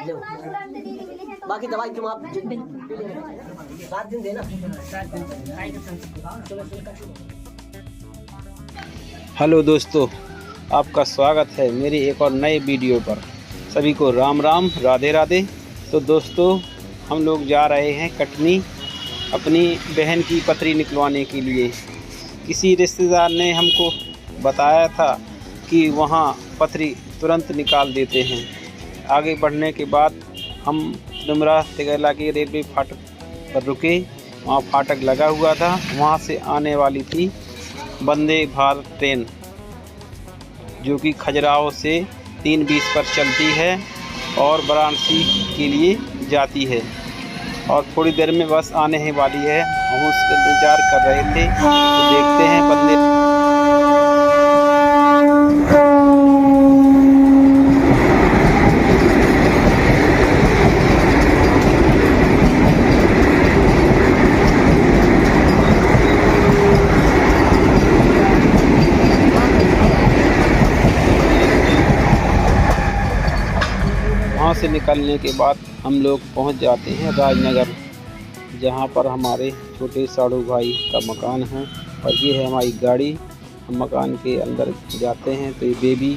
बाकी दवाई तुम आप 7 दिन देना। हेलो दोस्तों, आपका स्वागत है मेरी एक और नए वीडियो पर। सभी को राम राम, राधे राधे। तो दोस्तों, हम लोग जा रहे हैं कटनी अपनी बहन की पथरी निकलवाने के लिए। किसी रिश्तेदार ने हमको बताया था कि वहाँ पथरी तुरंत निकाल देते हैं। आगे बढ़ने के बाद हम डुमरा तिगैला के रेलवे फाटक पर रुके। वहाँ फाटक लगा हुआ था, वहाँ से आने वाली थी वंदे भारत ट्रेन, जो कि खजुराहो से 3:20 पर चलती है और वाराणसी के लिए जाती है। और थोड़ी देर में बस आने ही वाली है। हम उसका इंतजार कर रहे थे, तो देखते हैं वंदे वहाँ से निकलने के बाद हम लोग पहुँच जाते हैं राजनगर, जहाँ पर हमारे छोटे साड़ू भाई का मकान है। और ये है हमारी गाड़ी। हम मकान के अंदर जाते हैं तो ये बेबी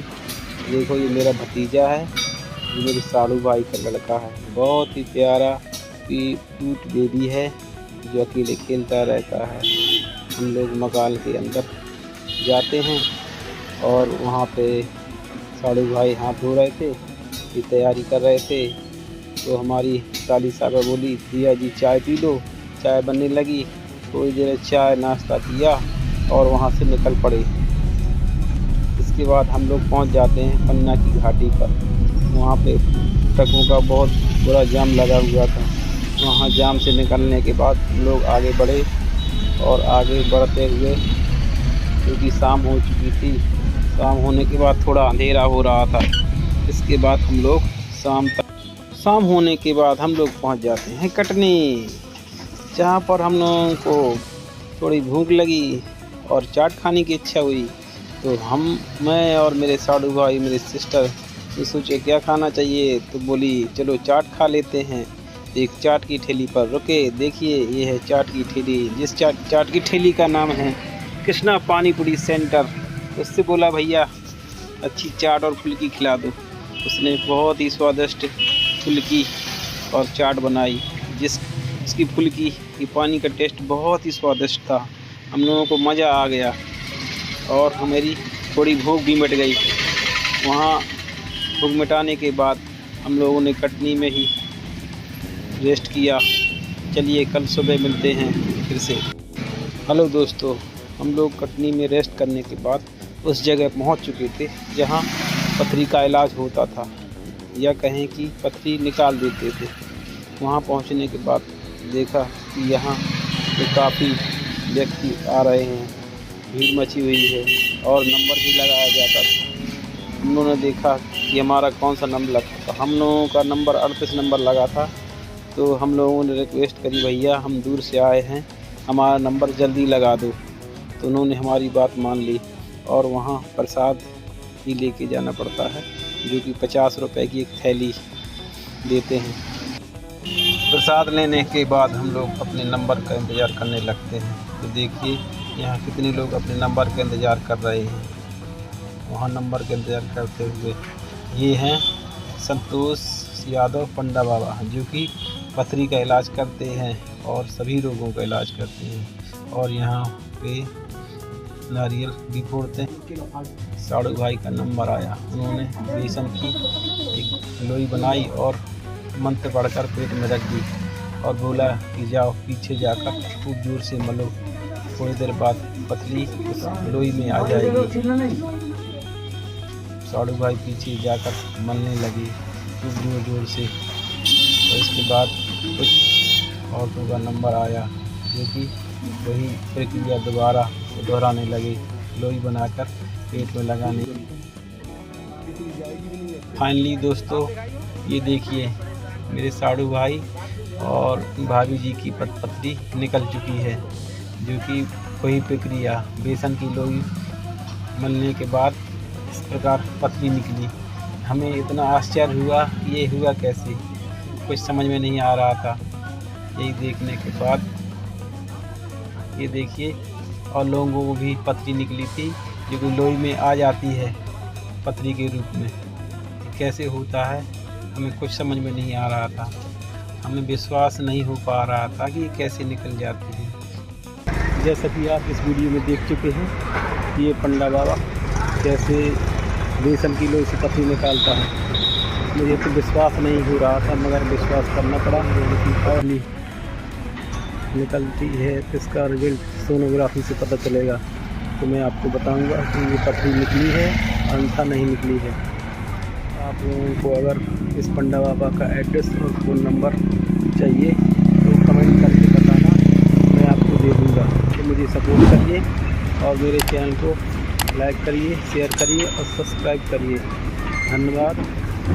देखो, ये मेरा भतीजा है, ये मेरे साड़ू भाई का लड़का है। बहुत ही प्यारा क्यूट बेबी है जो अकेले खेलता रहता है। हम लोग मकान के अंदर जाते हैं और वहाँ पे साड़ू भाई हाथ धो रहे थे, की तैयारी कर रहे थे। तो हमारी साली साहबा बोली, भैया जी चाय पी लो। चाय बनने लगी, थोड़ी देर चाय नाश्ता किया और वहाँ से निकल पड़े। इसके बाद हम लोग पहुँच जाते हैं पन्ना की घाटी पर। वहाँ पे ट्रकों का बहुत बुरा जाम लगा हुआ था। वहाँ जाम से निकलने के बाद हम लोग आगे बढ़े और आगे बढ़ते हुए, क्योंकि शाम हो चुकी थी, शाम होने के बाद थोड़ा अंधेरा हो रहा था। इसके बाद हम लोग शाम होने के बाद हम लोग पहुंच जाते हैं कटनी, जहां पर हम लोगों को थोड़ी भूख लगी और चाट खाने की इच्छा हुई। तो मैं और मेरे साड़ू भाई, मेरे सिस्टर ये सोचे क्या खाना चाहिए, तो बोली चलो चाट खा लेते हैं। एक चाट की ठेली पर रुके। देखिए, ये है चाट की ठेली, जिस चाट की ठेली का नाम है कृष्णा पानीपुरी सेंटर। उससे बोला, भैया अच्छी चाट और फुल्की खिला दो। उसने बहुत ही स्वादिष्ट फुल्की और चाट बनाई, जिसकी फुल्की की पानी का टेस्ट बहुत ही स्वादिष्ट था। हम लोगों को मज़ा आ गया और हमारी थोड़ी भूख भी मिट गई। वहाँ भूख मिटाने के बाद हम लोगों ने कटनी में ही रेस्ट किया। चलिए कल सुबह मिलते हैं फिर से। हेलो दोस्तों, हम लोग कटनी में रेस्ट करने के बाद उस जगह पहुंच चुके थे जहां पथरी का इलाज होता था, या कहें कि पथरी निकाल देते थे। वहां पहुंचने के बाद देखा कि यहाँ पे काफ़ी व्यक्ति आ रहे हैं, भीड़ मची हुई है और नंबर भी लगाया जाता था। हम लोगों ने देखा कि हमारा कौन सा नंबर लगा था। हम लोगों का नंबर 38 नंबर लगा था। तो हम लोगों ने रिक्वेस्ट करी, भैया हम दूर से आए हैं, हमारा नंबर जल्दी लगा दो। तो उन्होंने हमारी बात मान ली और वहाँ प्रसाद ही लेके जाना पड़ता है, जो कि 50 रुपए की एक थैली देते हैं। प्रसाद लेने के बाद हम लोग अपने नंबर का इंतज़ार करने लगते हैं। तो देखिए यहाँ कितने लोग अपने नंबर का इंतज़ार कर रहे हैं। वहाँ नंबर का इंतज़ार करते हुए ये हैं संतोष यादव पंडा बाबा, जो कि पथरी का इलाज करते हैं और सभी रोगों का इलाज करते हैं। और यहाँ पे नारियल भी फोड़ते हैं। साड़ू भाई का नंबर आया, उन्होंने बेसन की एक लोई बनाई और मंत्र पढ़कर पेट में रख दी और बोला कि जाओ पीछे जाकर खूब जोर से मलो। थोड़ी देर बाद पतली उस लोई में आ जाएगी। साड़ू भाई पीछे जाकर मलने लगे खूब जोर जोर से। और इसके बाद कुछ औरतों का नंबर आया, जो कि वही प्रक्रिया दोबारा दोहराने लगे, लोई बनाकर पेट में लगाने। फाइनली दोस्तों, ये देखिए मेरे साड़ू भाई और भाभी जी की पथरी निकल चुकी है, जो कि वही प्रक्रिया बेसन की लोई मलने के बाद इस प्रकार पथरी निकली। हमें इतना आश्चर्य हुआ कि ये हुआ कैसे, कुछ समझ में नहीं आ रहा था। यही देखने के बाद ये देखिए, और लोगों को भी पथरी निकली थी जो कि लोई में आ जाती है पथरी के रूप में। कैसे होता है हमें कुछ समझ में नहीं आ रहा था, हमें विश्वास नहीं हो पा रहा था कि ये कैसे निकल जाती है। जैसा कि आप इस वीडियो में देख चुके हैं, ये पंडा बाबा कैसे रेशम की लोई से पथरी निकालता है। मुझे तो विश्वास नहीं हो रहा था, मगर विश्वास करना पड़ा। मुझे निकलती है तो इसका रिजल्ट सोनोग्राफी से पता चलेगा, तो मैं आपको बताऊंगा कि ये पथरी निकली है अन्यथा नहीं निकली है। आप लोगों को अगर इस पंडा बाबा का एड्रेस और फ़ोन नंबर चाहिए तो कमेंट करके बताना, मैं आपको दे दूँगा। तो मुझे सपोर्ट करिए और मेरे चैनल को लाइक करिए, शेयर करिए और सब्सक्राइब करिए। धन्यवाद।